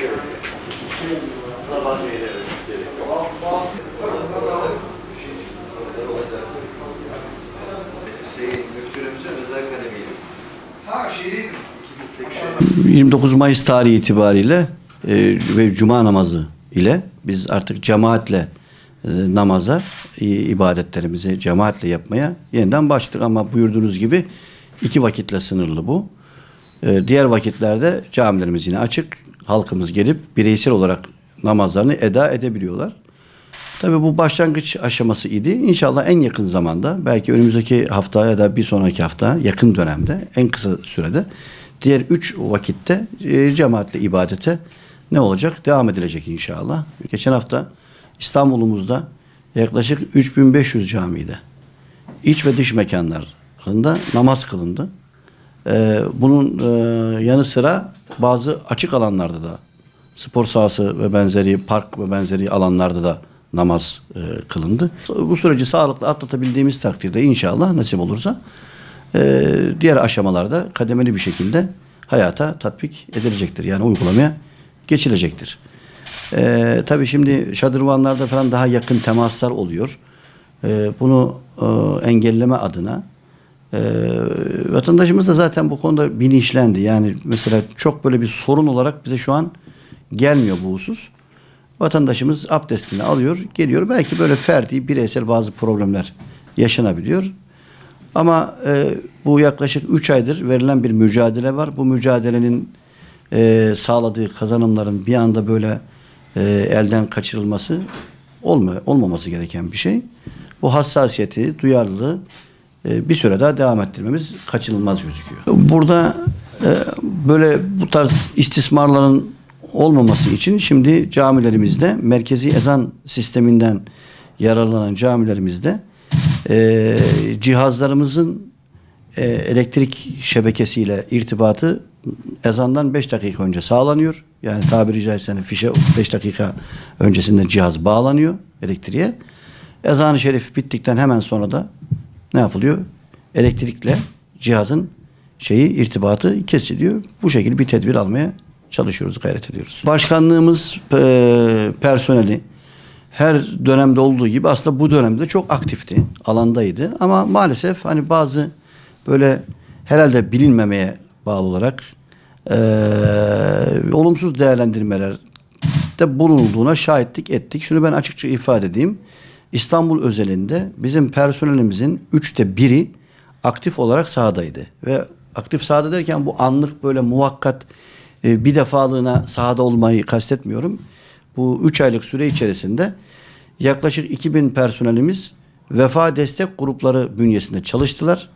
Zaman verelim. Müftülüğümüzün özel kalemiydi. Ha, 29 Mayıs tarihi itibariyle ve Cuma namazı ile biz artık cemaatle namaza, ibadetlerimizi cemaatle yapmaya yeniden başladık ama buyurduğunuz gibi 2 vakitle sınırlı bu. Diğer vakitlerde camilerimiz yine açık. Halkımız gelip bireysel olarak namazlarını eda edebiliyorlar. Tabii bu başlangıç aşaması idi. İnşallah en yakın zamanda, belki önümüzdeki hafta ya da bir sonraki hafta, yakın dönemde, en kısa sürede diğer 3 vakitte cemaatle ibadete ne olacak? Devam edilecek inşallah. Geçen hafta İstanbul'umuzda yaklaşık 3500 camide, iç ve dış mekanlarında namaz kılındı. Bunun yanı sıra bazı açık alanlarda da, spor sahası ve benzeri, park ve benzeri alanlarda da namaz kılındı. Bu süreci sağlıklı atlatabildiğimiz takdirde inşallah nasip olursa diğer aşamalarda kademeli bir şekilde hayata tatbik edilecektir. Yani uygulamaya geçilecektir. Tabii şimdi şadırvanlarda falan daha yakın temaslar oluyor. Bunu engelleme adına vatandaşımız da zaten bu konuda bilinçlendi. Yani mesela çok böyle bir sorun olarak bize şu an gelmiyor bu husus. Vatandaşımız abdestini alıyor, geliyor. Belki böyle ferdi, bireysel bazı problemler yaşanabiliyor. Ama bu yaklaşık 3 aydır verilen bir mücadele var. Bu mücadelenin sağladığı kazanımların bir anda böyle elden kaçırılması olmaması gereken bir şey. Bu hassasiyeti, duyarlılığı bir süre daha devam ettirmemiz kaçınılmaz gözüküyor. Burada böyle bu tarz istismarların olmaması için şimdi camilerimizde, merkezi ezan sisteminden yararlanan camilerimizde cihazlarımızın elektrik şebekesiyle irtibatı ezandan 5 dakika önce sağlanıyor. Yani tabiri caizse fişe 5 dakika öncesinde cihaz bağlanıyor elektriğe. Ezan-ı şerif bittikten hemen sonra da ne yapılıyor? Elektrikle cihazın irtibatı kesiliyor. Bu şekilde bir tedbir almaya çalışıyoruz, gayret ediyoruz. Başkanlığımız personeli her dönemde olduğu gibi aslında bu dönemde çok aktifti, alandaydı. Ama maalesef hani bazı böyle herhalde bilinmemeye bağlı olarak olumsuz değerlendirmelerde bulunulduğuna şahitlik ettik. Şunu ben açıkça ifade edeyim. İstanbul özelinde bizim personelimizin 1/3'ü aktif olarak sahadaydı. Ve aktif sahada derken bu anlık böyle muvakkat bir defalığına sahada olmayı kastetmiyorum. Bu 3 aylık süre içerisinde yaklaşık 2000 personelimiz vefa destek grupları bünyesinde çalıştılar.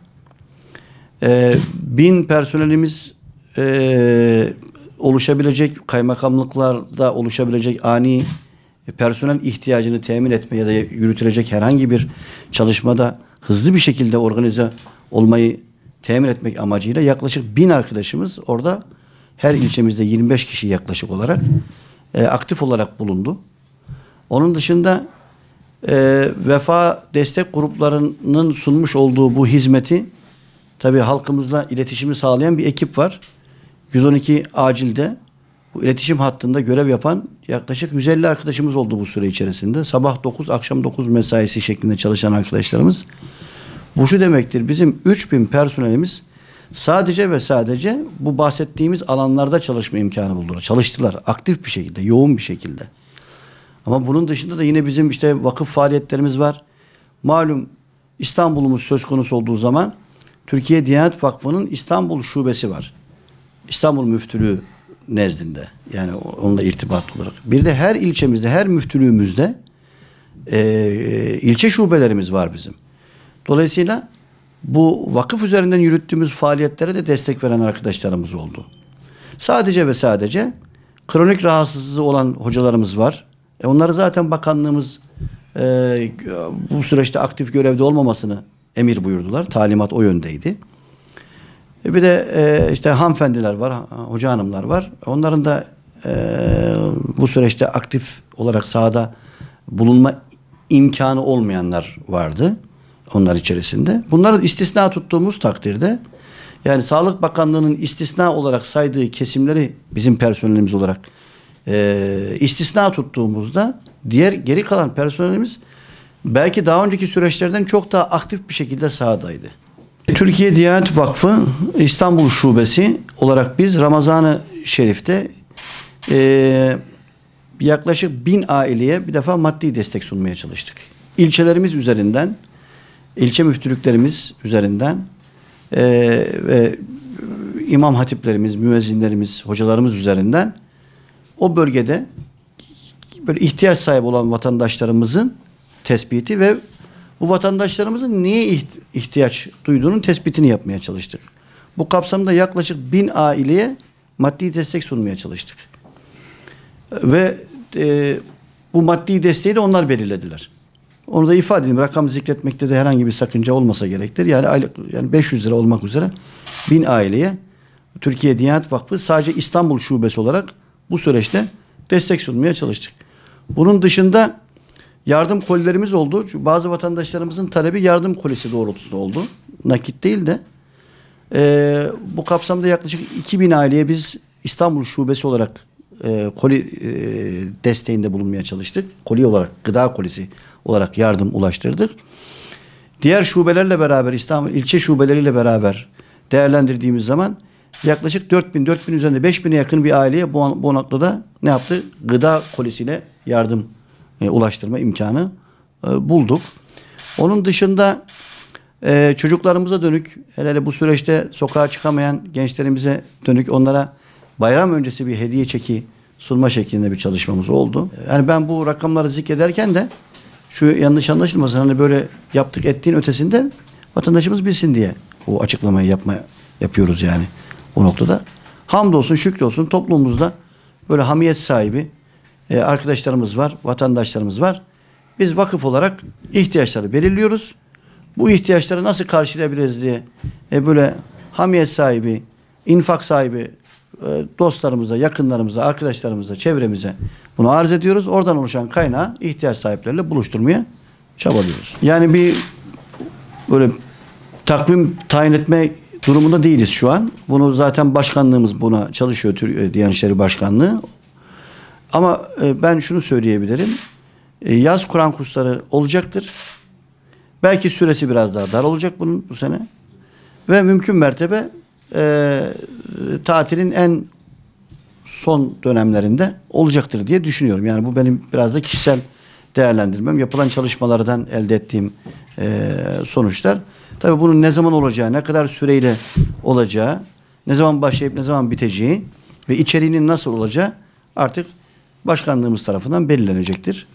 1000 personelimiz oluşabilecek, kaymakamlıklarda oluşabilecek ani personel ihtiyacını temin etme ya da yürütülecek herhangi bir çalışmada hızlı bir şekilde organize olmayı temin etmek amacıyla yaklaşık 1000 arkadaşımız orada, her ilçemizde 25 kişi yaklaşık olarak aktif olarak bulundu. Onun dışında vefa destek gruplarının sunmuş olduğu bu hizmeti tabii halkımızla iletişimi sağlayan bir ekip var. 112 acilde bu iletişim hattında görev yapan yaklaşık 150 arkadaşımız oldu bu süre içerisinde. Sabah 9, akşam 9 mesaisi şeklinde çalışan arkadaşlarımız. Bu şu demektir: bizim 3000 personelimiz sadece ve sadece bu bahsettiğimiz alanlarda çalışma imkanı buldular. Çalıştılar aktif bir şekilde, yoğun bir şekilde. Ama bunun dışında da yine bizim işte vakıf faaliyetlerimiz var. Malum İstanbul'umuz söz konusu olduğu zaman Türkiye Diyanet Vakfı'nın İstanbul şubesi var. İstanbul Müftülüğü nezdinde. Yani onunla irtibatlı olarak. Bir de her ilçemizde, her müftülüğümüzde ilçe şubelerimiz var bizim. Dolayısıyla bu vakıf üzerinden yürüttüğümüz faaliyetlere de destek veren arkadaşlarımız oldu. Sadece ve sadece kronik rahatsızlığı olan hocalarımız var. Onları zaten bakanlığımız bu süreçte aktif görevde olmamasını emir buyurdular. Talimat o yöndeydi. Bir de işte hanımefendiler var, hoca hanımlar var. Onların da bu süreçte aktif olarak sahada bulunma imkanı olmayanlar vardı. Onlar içerisinde. Bunları istisna tuttuğumuz takdirde, yani Sağlık Bakanlığı'nın istisna olarak saydığı kesimleri bizim personelimiz olarak istisna tuttuğumuzda diğer geri kalan personelimiz belki daha önceki süreçlerden çok daha aktif bir şekilde sahadaydı. Türkiye Diyanet Vakfı İstanbul Şubesi olarak biz Ramazan-ı Şerif'te yaklaşık 1000 aileye bir defa maddi destek sunmaya çalıştık. İlçelerimiz üzerinden, ilçe müftülüklerimiz üzerinden ve imam hatiplerimiz, müezzinlerimiz, hocalarımız üzerinden o bölgede böyle ihtiyaç sahibi olan vatandaşlarımızın tespiti ve bu vatandaşlarımızın niye ihtiyaç duyduğunun tespitini yapmaya çalıştık. Bu kapsamda yaklaşık 1000 aileye maddi destek sunmaya çalıştık. Ve bu maddi desteği de onlar belirlediler. Onu da ifade edeyim. Rakam zikretmekte de herhangi bir sakınca olmasa gerektir. Yani 500 lira olmak üzere 1000 aileye Türkiye Diyanet Vakfı sadece İstanbul Şubesi olarak bu süreçte destek sunmaya çalıştık. Bunun dışında yardım kolilerimiz oldu. Çünkü bazı vatandaşlarımızın talebi yardım kolisi doğrultusunda oldu. Nakit değil de. Bu kapsamda yaklaşık 2000 aileye biz İstanbul Şubesi olarak koli desteğinde bulunmaya çalıştık. Koli olarak, gıda kolisi olarak yardım ulaştırdık. Diğer şubelerle beraber, İstanbul ilçe şubeleriyle beraber değerlendirdiğimiz zaman yaklaşık 4000 üzerinde 5000'e yakın bir aileye bu noktada ne yaptı? Gıda kolisiyle yardım ulaştırma imkanı bulduk. Onun dışında çocuklarımıza dönük, hele bu süreçte sokağa çıkamayan gençlerimize dönük onlara bayram öncesi bir hediye çeki sunma şeklinde bir çalışmamız oldu. Yani ben bu rakamları zikrederken de şu yanlış anlaşılmasın, hani böyle yaptık ettiğin ötesinde vatandaşımız bilsin diye bu açıklamayı yapıyoruz yani o noktada. Hamdolsun, şükrolsun toplumumuzda böyle hamiyet sahibi arkadaşlarımız var, vatandaşlarımız var. Biz vakıf olarak ihtiyaçları belirliyoruz. Bu ihtiyaçları nasıl karşılayabiliriz diye böyle hamiyet sahibi, infak sahibi dostlarımıza, yakınlarımıza, arkadaşlarımıza, çevremize bunu arz ediyoruz. Oradan oluşan kaynağı ihtiyaç sahipleriyle buluşturmaya çabalıyoruz. Yani bir böyle takvim tayin etme durumunda değiliz şu an. Bunu zaten başkanlığımız buna çalışıyor, Diyanet İşleri Başkanlığı. Ama ben şunu söyleyebilirim. Yaz Kur'an kursları olacaktır. Belki süresi biraz daha dar olacak bunun bu sene. Ve mümkün mertebe tatilin en son dönemlerinde olacaktır diye düşünüyorum. Yani bu benim biraz da kişisel değerlendirmem. Yapılan çalışmalardan elde ettiğim sonuçlar. Tabii bunun ne zaman olacağı, ne kadar süreyle olacağı, ne zaman başlayıp ne zaman biteceği ve içeriğinin nasıl olacağı artık başkanlığımız tarafından belirlenecektir.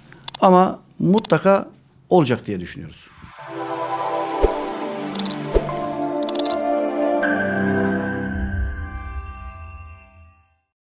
Ama mutlaka olacak diye düşünüyoruz.